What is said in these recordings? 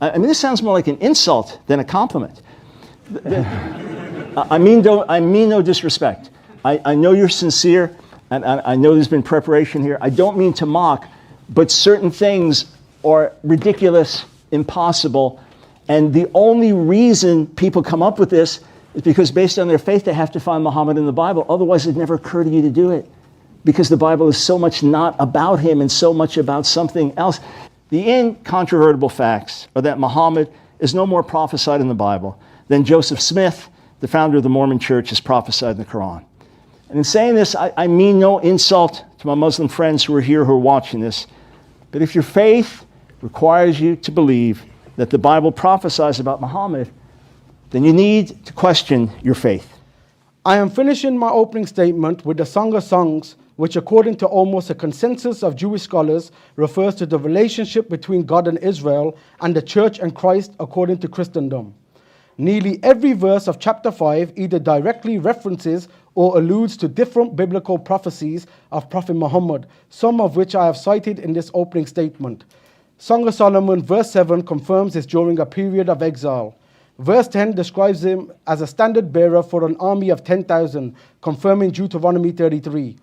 I mean, this sounds more like an insult than a compliment. I mean no disrespect. I know you're sincere, and I know there's been preparation here. I don't mean to mock, but certain things are ridiculous, impossible, and the only reason people come up with this is because based on their faith they have to find Muhammad in the Bible. Otherwise it'd never occur to you to do it, because the Bible is so much not about him and so much about something else. The incontrovertible facts are that Muhammad is no more prophesied in the Bible than Joseph Smith, the founder of the Mormon Church, is prophesied in the Quran. And in saying this, I mean no insult to my Muslim friends who are here who are watching this. But if your faith requires you to believe that the Bible prophesies about Muhammad, then you need to question your faith. I am finishing my opening statement with the Song of Songs, which according to almost a consensus of Jewish scholars refers to the relationship between God and Israel and the church and Christ according to Christendom. Nearly every verse of chapter 5 either directly references or alludes to different biblical prophecies of Prophet Muhammad, some of which I have cited in this opening statement. Song of Solomon verse 7 confirms this during a period of exile. Verse 10 describes him as a standard bearer for an army of 10,000, confirming Deuteronomy 33.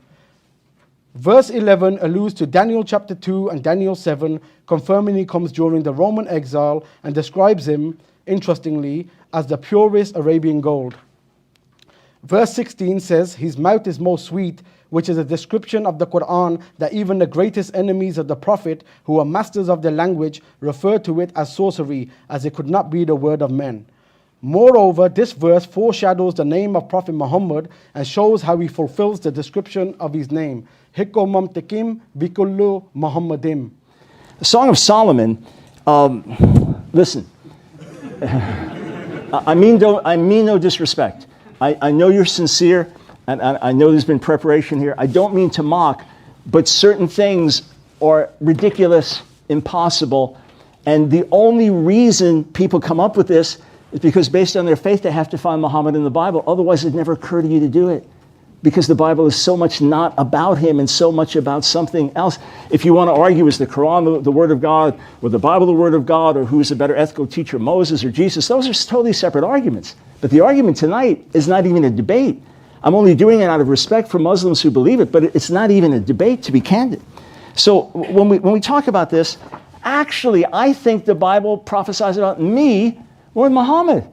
Verse 11 alludes to Daniel chapter 2 and Daniel 7, confirming he comes during the Roman exile, and describes him, interestingly, as the purest Arabian gold. Verse 16 says, his mouth is most sweet, which is a description of the Quran that even the greatest enemies of the Prophet, who are masters of their language, refer to it as sorcery, as it could not be the word of men. Moreover, this verse foreshadows the name of Prophet Muhammad and shows how he fulfills the description of his name. Hikomam tekim bikullu Muhammadim. The Song of Solomon, listen, I mean no disrespect. I know you're sincere, and I know there's been preparation here. I don't mean to mock, but certain things are ridiculous, impossible, and the only reason people come up with this is because based on their faith they have to find Muhammad in the Bible. Otherwise it'd never occur to you to do it, because the Bible is so much not about him and so much about something else. If you want to argue, is the Quran the Word of God, or the Bible the Word of God, or who is a better ethical teacher, Moses or Jesus, those are totally separate arguments. But the argument tonight is not even a debate. I'm only doing it out of respect for Muslims who believe it, but it's not even a debate, to be candid. So when we talk about this, actually I think the Bible prophesies about me more than Muhammad.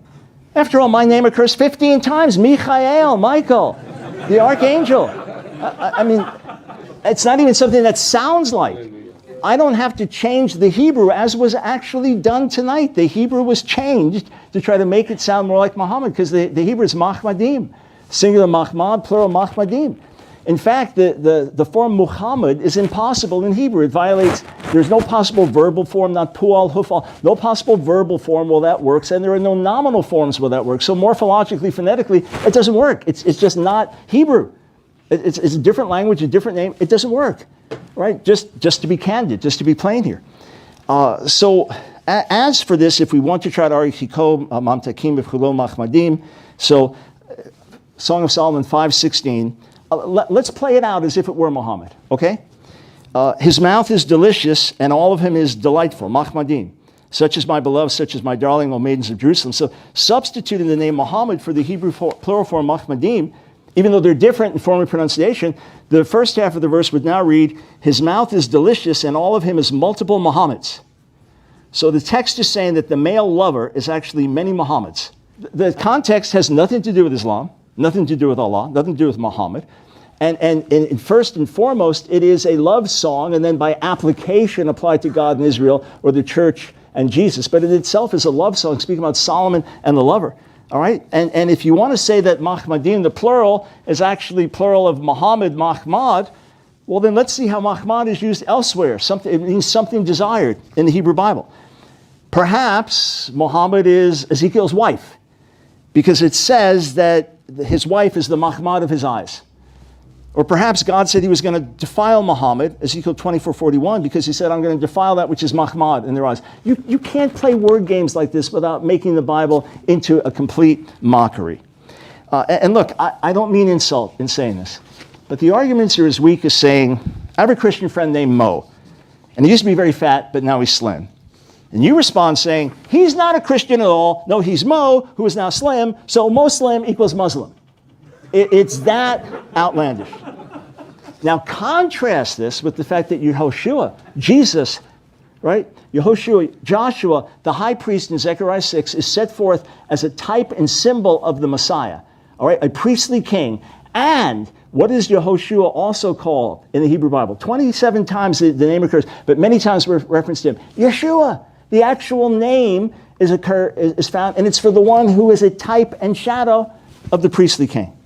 After all, my name occurs 15 times, Michael, Michael, the archangel. I mean, it's not even something that sounds like. I don't have to change the Hebrew, as was actually done tonight. The Hebrew was changed to try to make it sound more like Muhammad, because the Hebrew is Mahmadim, singular Mahmad, plural Mahmadim. In fact, the form Muhammad is impossible in Hebrew. It violates, there's no possible verbal form, not pu'al, hufal, no possible verbal form where that works, and there are no nominal forms where that works. So morphologically, phonetically, it doesn't work. It's just not Hebrew. It's a different language, a different name. It doesn't work, right? Just to be candid, just to be plain here. So as for this, if we want to try to argue Chiko Mamtakim B'Chulo Machmadim, so Song of Solomon 5:16, let's play it out as if it were Muhammad, okay? His mouth is delicious, and all of him is delightful, Mahmadim. Such is my beloved, such is my darling, O maidens of Jerusalem. So substituting the name Muhammad for the Hebrew plural form Mahmadim, even though they're different in form of pronunciation, the first half of the verse would now read, his mouth is delicious, and all of him is multiple Muhammads. So the text is saying that the male lover is actually many Muhammads. The context has nothing to do with Islam, nothing to do with Allah, nothing to do with Muhammad. And first and foremost, it is a love song, and then by application applied to God and Israel, or the church and Jesus. But it itself is a love song speaking about Solomon and the lover. All right? And if you want to say that Mahmadim, the plural, is actually plural of Muhammad, Mahmad, well then let's see how Mahmad is used elsewhere. It means something desired in the Hebrew Bible. Perhaps Muhammad is Ezekiel's wife, because it says that his wife is the Mahmad of his eyes. Or perhaps God said he was going to defile Muhammad, Ezekiel 24:41, because he said, I'm going to defile that which is Mahmad in their eyes. You can't play word games like this without making the Bible into a complete mockery. And look, I don't mean insult in saying this, but the arguments are as weak as saying, I have a Christian friend named Mo, and he used to be very fat, but now he's slim. And you respond saying, he's not a Christian at all. No, he's Mo, who is now Slim, so Muslim equals Muslim. It's that outlandish. Now contrast this with the fact that Yehoshua, Jesus, right? Yehoshua, Joshua, the high priest in Zechariah 6, is set forth as a type and symbol of the Messiah, all right? A priestly king. And what is Yehoshua also called in the Hebrew Bible? 27 times the name occurs, but many times we're referenced to him. Yeshua, the actual name is found, and it's for the one who is a type and shadow of the priestly king.